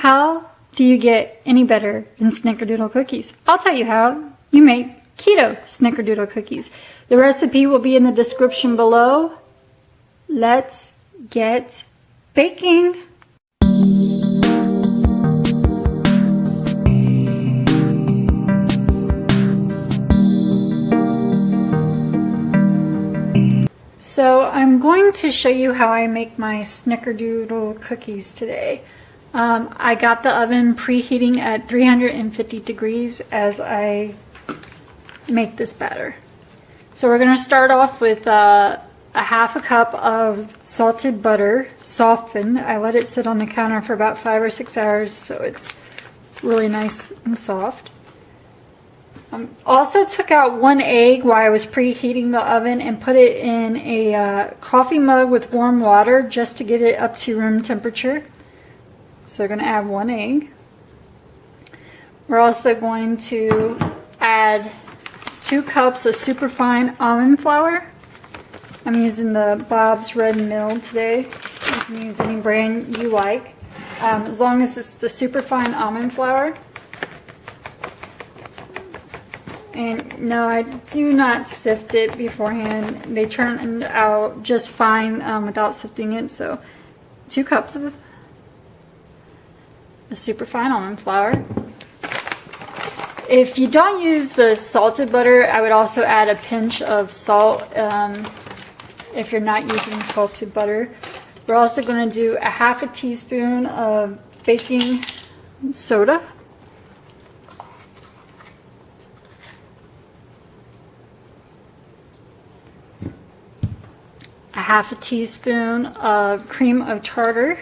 How do you get any better than Snickerdoodle cookies? I'll tell you how. You make Keto Snickerdoodle cookies. The recipe will be in the description below. Let's get baking. So I'm going to show you how I make my Snickerdoodle cookies today. I got the oven preheating at 350 degrees as I make this batter. So we're going to start off with a half a cup of salted butter, softened. I let it sit on the counter for about 5 or 6 hours so it's really nice and soft. Also took out 1 egg while I was preheating the oven and put it in a coffee mug with warm water just to get it up to room temperature. So we're going to add 1 egg. We're also going to add 2 cups of superfine almond flour. I'm using the Bob's Red Mill today. You can use any brand you like, as long as it's the superfine almond flour. And no, I do not sift it beforehand. They turn out just fine without sifting it. So 2 cups of the superfine almond flour. If you don't use the salted butter, I would also add a pinch of salt if you're not using salted butter. We're also going to do a half a teaspoon of baking soda. A half a teaspoon of cream of tartar.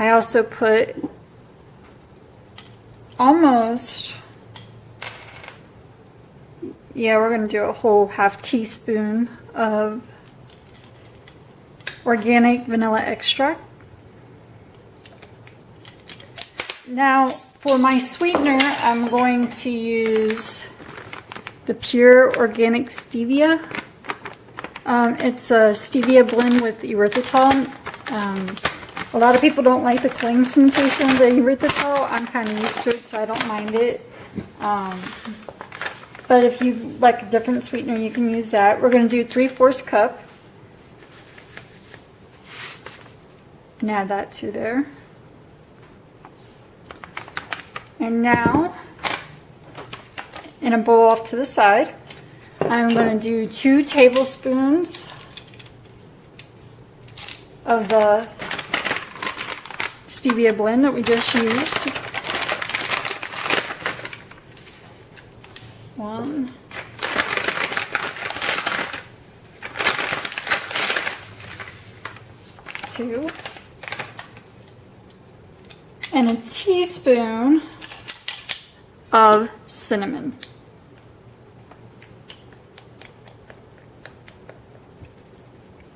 I also put almost, we're going to do a whole half teaspoon of organic vanilla extract. Now for my sweetener, I'm going to use the Pyure organic stevia. It's a stevia blend with erythritol. A lot of people don't like the cling sensation of the erythritol. I'm kind of used to it, so I don't mind it. But if you like a different sweetener, you can use that. We're going to do 3/4 cup. And add that to there. And now, in a bowl off to the side, I'm going to do 2 tablespoons of the stevia blend that we just used. 1, 2, and a teaspoon of cinnamon.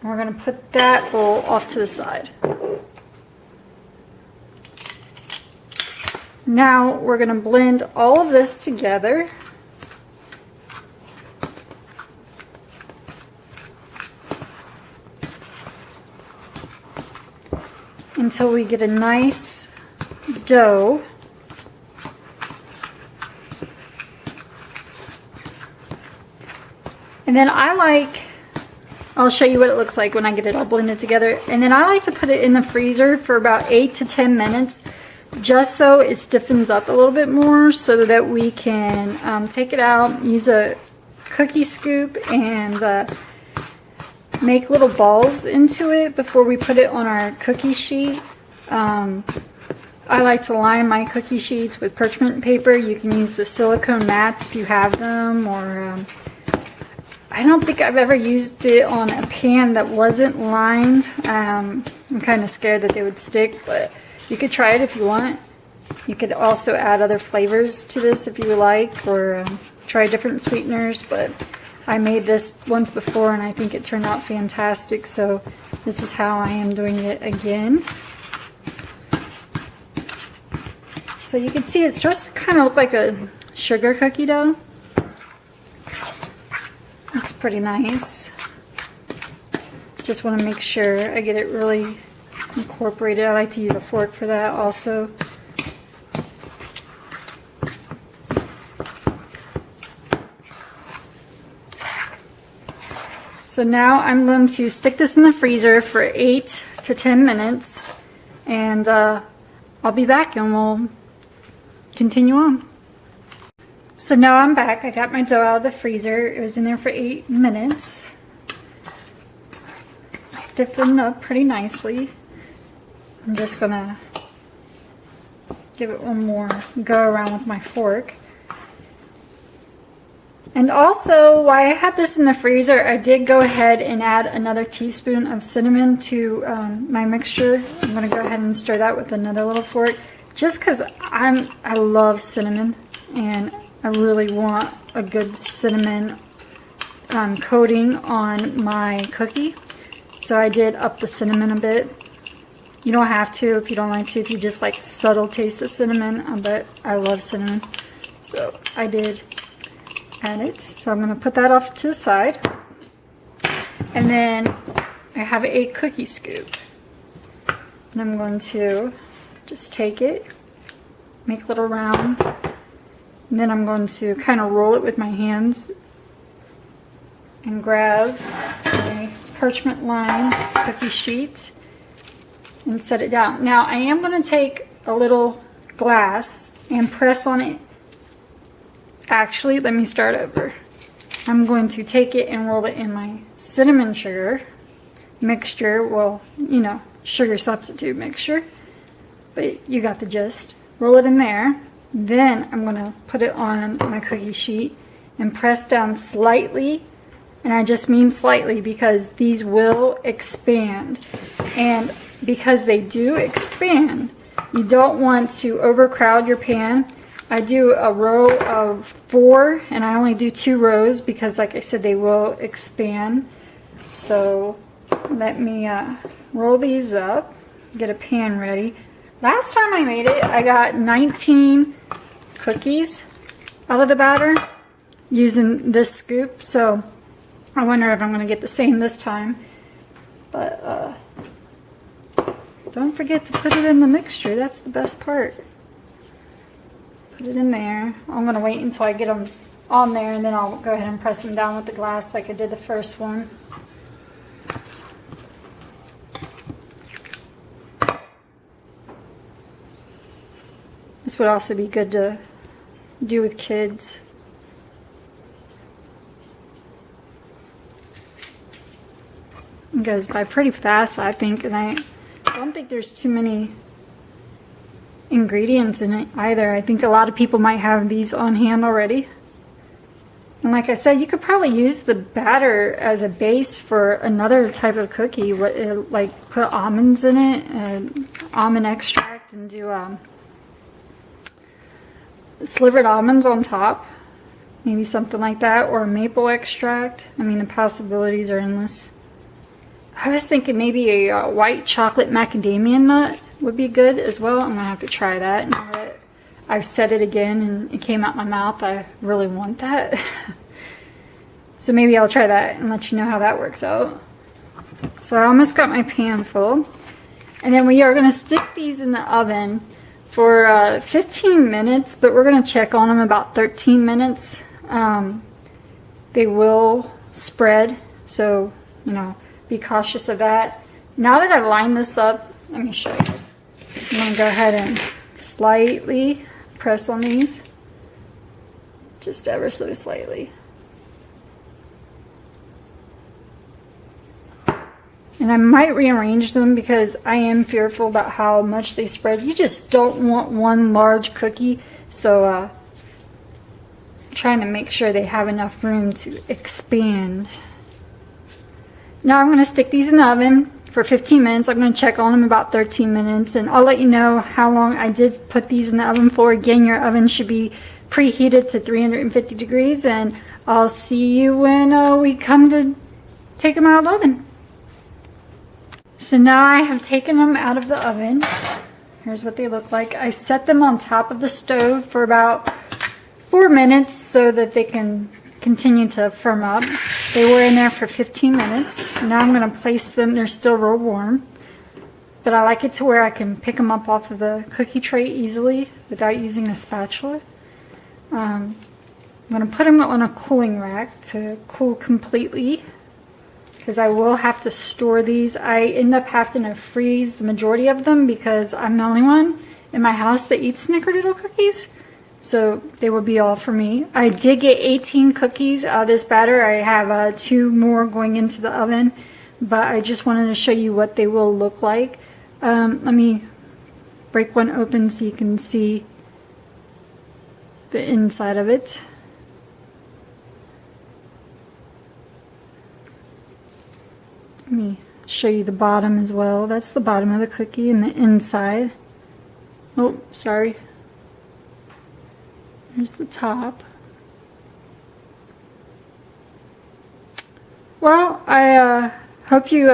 We're going to put that bowl off to the side. Now we're going to blend all of this together. Until we get a nice dough. And then I'll show you what it looks like when I get it all blended together. And then I like to put it in the freezer for about 8 to 10 minutes, just so it stiffens up a little bit more, so that we can take it out, use a cookie scoop, and make little balls into it before we put it on our cookie sheet. I like to line my cookie sheets with parchment paper. You can use the silicone mats if you have them, or I don't think I've ever used it on a pan that wasn't lined. I'm kind of scared that they would stick, but you could try it if you want. You could also add other flavors to this if you like, or try different sweeteners, but I made this once before and I think it turned out fantastic, so this is how I am doing it again. So you can see it starts to kind of look like a sugar cookie dough. It's pretty nice. Just want to make sure I get it really incorporated. I like to use a fork for that also. So now I'm going to stick this in the freezer for 8 to 10 minutes, and I'll be back and we'll continue on. So now I'm back. I got my dough out of the freezer. It was in there for 8 minutes. Stiffened up pretty nicely. I'm just gonna give it one more go around with my fork. And also, while I had this in the freezer, I did go ahead and add another teaspoon of cinnamon to my mixture. I'm going to go ahead and stir that with another little fork, just because I love cinnamon, and I really want a good cinnamon coating on my cookie. So I did up the cinnamon a bit. You don't have to if you don't like to, if you just like subtle taste of cinnamon, but I love cinnamon. So I did add it. So I'm going to put that off to the side. And then I have a cookie scoop. And I'm going to just take it, make a little round, and then I'm going to kind of roll it with my hands and grab a parchment lined cookie sheet and set it down. Now I am going to take a little glass and press on it. Actually, let me start over. I'm going to take it and roll it in my cinnamon sugar mixture. Well, you know, sugar substitute mixture. But you got the gist. Roll it in there. Then I'm going to put it on my cookie sheet and press down slightly. And I just mean slightly because these will expand. And because they do expand, you don't want to overcrowd your pan. I do a row of 4, and I only do 2 rows because, like I said, they will expand. So let me roll these up, get a pan ready. Last time I made it, I got 19 cookies out of the batter using this scoop. So I wonder if I'm going to get the same this time. But don't forget to put it in the mixture. That's the best part. Put it in there. I'm going to wait until I get them on there, and then I'll go ahead and press them down with the glass like I did the first one. This would also be good to do with kids. It goes by pretty fast, I think, and I don't think there's too many ingredients in it either. I think a lot of people might have these on hand already. And like I said, you could probably use the batter as a base for another type of cookie. Like put almonds in it, almond extract, and do slivered almonds on top. Maybe something like that, or maple extract. I mean, the possibilities are endless. I was thinking maybe a white chocolate macadamia nut would be good as well. I'm gonna have to try that now that I've said it again and it came out my mouth. I really want that. So maybe I'll try that and let you know how that works out. So I almost got my pan full. And then we are gonna stick these in the oven for 15 minutes, but we're gonna check on them about 13 minutes. They will spread, so you know, be cautious of that. Now that I've lined this up, let me show you. I'm going to go ahead and slightly press on these, just ever so slightly. And I might rearrange them because I am fearful about how much they spread. You just don't want one large cookie, so I'm trying to make sure they have enough room to expand. Now I'm going to stick these in the oven for 15 minutes. I'm going to check on them about 13 minutes, and I'll let you know how long I did put these in the oven for. Again, your oven should be preheated to 350 degrees, and I'll see you when we come to take them out of the oven. So now I have taken them out of the oven. Here's what they look like. I set them on top of the stove for about 4 minutes so that they can continue to firm up. They were in there for 15 minutes. Now I'm going to place them. They're still real warm. But I like it to where I can pick them up off of the cookie tray easily without using a spatula. I'm going to put them on a cooling rack to cool completely, because I will have to store these. I end up having to freeze the majority of them because I'm the only one in my house that eats Snickerdoodle cookies. So they will be all for me. I did get 18 cookies out of this batter. I have 2 more going into the oven, but I just wanted to show you what they will look like. Let me break one open so you can see the inside of it. Let me show you the bottom as well. That's the bottom of the cookie and the inside. Oh, sorry. Here's the top. Well, I hope you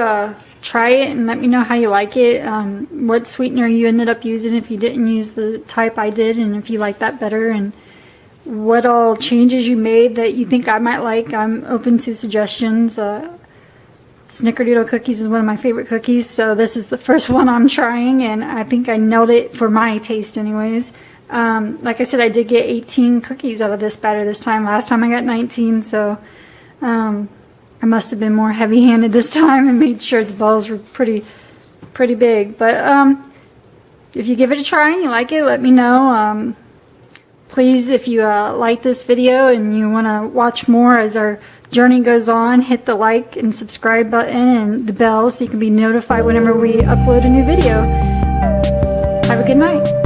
try it and let me know how you like it. What sweetener you ended up using if you didn't use the type I did, and if you like that better, and what all changes you made that you think I might like. I'm open to suggestions. Snickerdoodle cookies is one of my favorite cookies, so this is the first one I'm trying, and I think I nailed it for my taste anyways. Like I said, I did get 18 cookies out of this batter this time. Last time I got 19, so I must have been more heavy-handed this time and made sure the balls were pretty big. But if you give it a try and you like it, let me know. Please, if you like this video and you want to watch more as our journey goes on, hit the like and subscribe button and the bell so you can be notified whenever we upload a new video. Have a good night.